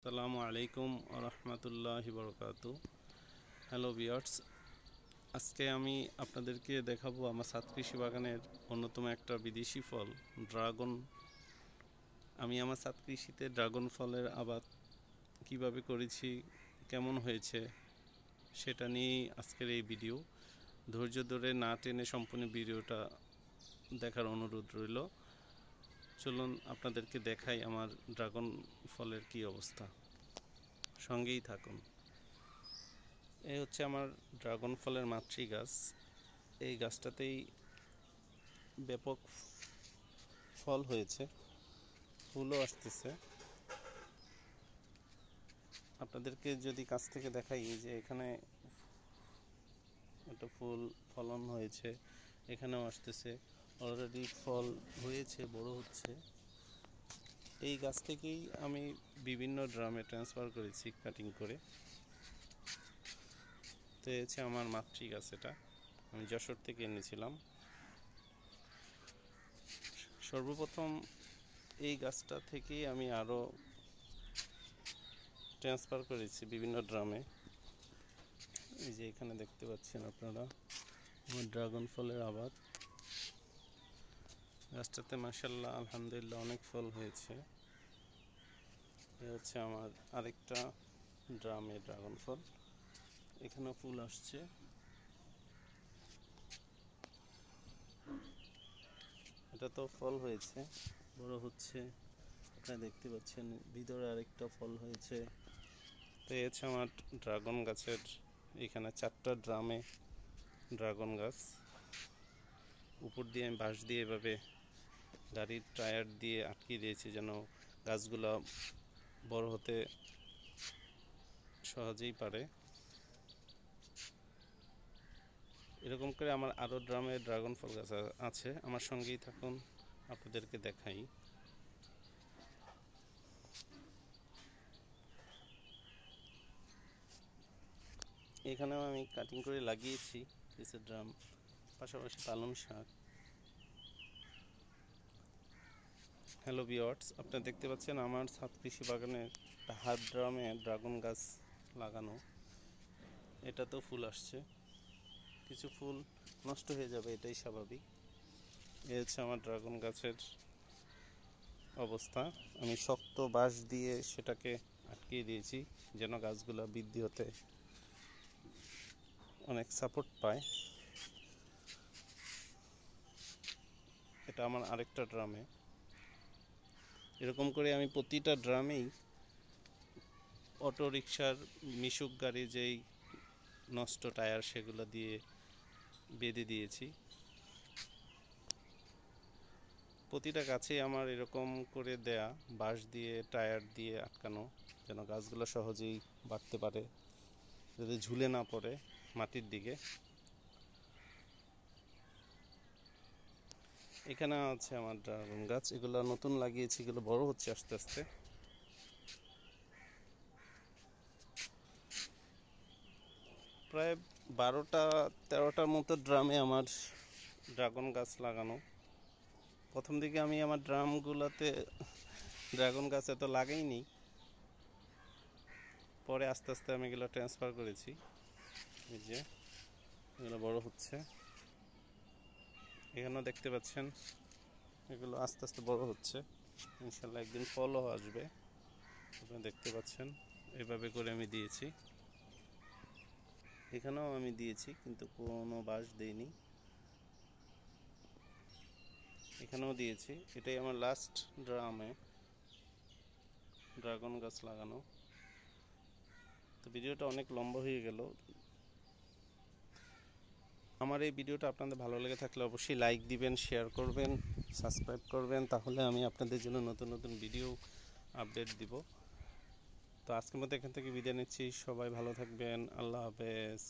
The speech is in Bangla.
আসসালামু আলাইকুম ওয়া রাহমাতুল্লাহি ওয়া বারাকাতুহু। হ্যালো ভিউয়ার্স, আজকে আমি আপনাদেরকে দেখাবো আমার ছাদ কৃষি বাগানের অন্যতম একটা বিদেশি ফল ড্রাগন। আমি আমার ছাদ কৃষিতে ড্রাগন ফলের আবাদ কিভাবে করেছি, কেমন হয়েছে সেটা নিয়েই আজকের এই ভিডিও। ধৈর্য ধরে না টেনে সম্পূর্ণ ভিডিওটা দেখার অনুরোধ রইল। চলুন আপনাদেরকে দেখাই আমার ড্রাগন ফলের কি অবস্থা, সঙ্গেই থাকুন। এই হচ্ছে আমার ড্রাগন ফলের মাতৃ গাছ। এই গাছটাতেই ব্যাপক ফল হয়েছে, ফুলও আসতেছে। আপনাদেরকে যদি কাছ থেকে দেখাই, যে এখানে একটা ফুল ফলন হয়েছে, এখানেও আসতেছে, অলরেডি ফল হয়েছে, বড় হচ্ছে। এই গাছ থেকেই আমি বিভিন্ন ড্রামে ট্রান্সফার করেছি কাটিং করে। তো এই হচ্ছে আমার মাতৃ গাছ, এটা আমি যশোর থেকে এনেছিলাম। সর্বপ্রথম এই গাছটা থেকেই আমি আরও ট্রান্সফার করেছি বিভিন্ন ড্রামে। এই যে এখানে দেখতে পাচ্ছেন আপনারা আমার ড্রাগন ফলের আবাদ। গাছটাতে মাশাআল্লাহ আলহামদুলিল্লাহ অনেক ফল হয়েছে। এ হচ্ছে আমার আরেকটা ড্রামে ড্রাগন ফল, এখানেও ফুল আসছে। এটা তো ফল হয়েছে, বড় হচ্ছে, আপনারা দেখতে পাচ্ছেন। ভিতরে আরেকটা ফল হয়েছে। তো এই হচ্ছে আমার ড্রাগন গাছের, এখানে 4টা ড্রামে ড্রাগন গাছ। উপর দিয়ে আমি বাঁশ দিয়ে এভাবে গাড়ির টায়ার দিয়ে আটকে দিয়েছি, যেন গাছগুলো বড় হতে সহজেই পারে। এরকম করে আমার আরও ড্রামে ড্রাগন ফল গাছ আছে। আমার সঙ্গেই থাকুন, আপনাদেরকে দেখাই। এখানেও আমি কাটিং করে লাগিয়েছি কিছু ড্রাম, পাশাপাশি পালং শাক। হ্যালো ভিউয়ার্স, আপনারা দেখতে পাচ্ছেন আমার ছাদ কৃষি বাগানের হাফ ড্রামে ড্রাগন গাছ লাগানো। এটাতেও ফুল আসছে, কিছু ফুল নষ্ট হয়ে যাবে, এটাই স্বাভাবিক। এই হচ্ছে আমার ড্রাগন গাছের অবস্থা। আমি শক্ত বাঁশ দিয়ে সেটাকে আটকিয়ে দিয়েছি, যেন গাছগুলো বৃদ্ধি হতে অনেক সাপোর্ট পায়। এটা আমার আরেকটা ড্রামে। এরকম করে আমি প্রতিটা ড্রামেই অটো রিকশার মিশুক গাড়ি যেই নষ্ট টায়ার, সেগুলো দিয়ে বেঁধে দিয়েছি। প্রতিটা গাছেই আমার এরকম করে দেয়া বাঁশ দিয়ে টায়ার দিয়ে আটকানো, যেন গাছগুলো সহজেই বাড়তে পারে, যাতে ঝুলে না পড়ে মাটির দিকে। এখানে আছে আমার ড্রাগন গাছ, এগুলো নতুন লাগিয়েছি, এগুলো বড় হচ্ছে আস্তে আস্তে। প্রায় 12টা-13টার মতো ড্রামে আমার ড্রাগন গাছ লাগানো। প্রথম দিকে আমি আমার ড্রামগুলোতে ড্রাগন গাছ এত লাগাইনি, পরে আস্তে আস্তে আমি এগুলো ট্রান্সফার করেছি। এই যে এগুলো বড় হচ্ছে, এখানেও দেখতে পাচ্ছেন এগুলো আস্তে আস্তে বড় হচ্ছে। ইনশাল্লাহ একদিন ফলও আসবে, আপনারা দেখতে পাচ্ছেন। এভাবে করে আমি দিয়েছি, এখানেও আমি দিয়েছি, কিন্তু কোনো বাঁশ দেইনি। এখানেও দিয়েছি। এটাই আমার লাস্ট ড্রামে ড্রাগন গাছ লাগানো। তো ভিডিওটা অনেক লম্বা হয়ে গেল। আমার এই ভিডিওটা আপনাদের ভালো লেগে থাকলে অবশ্যই লাইক দিবেন, শেয়ার করবেন, সাবস্ক্রাইব করবেন, তাহলে আমি আপনাদের জন্য নতুন নতুন ভিডিও আপডেট দিব। তো আজকের মতো এখান থেকে বিদায় নিচ্ছি। সবাই ভালো থাকবেন। আল্লাহ হাফেজ।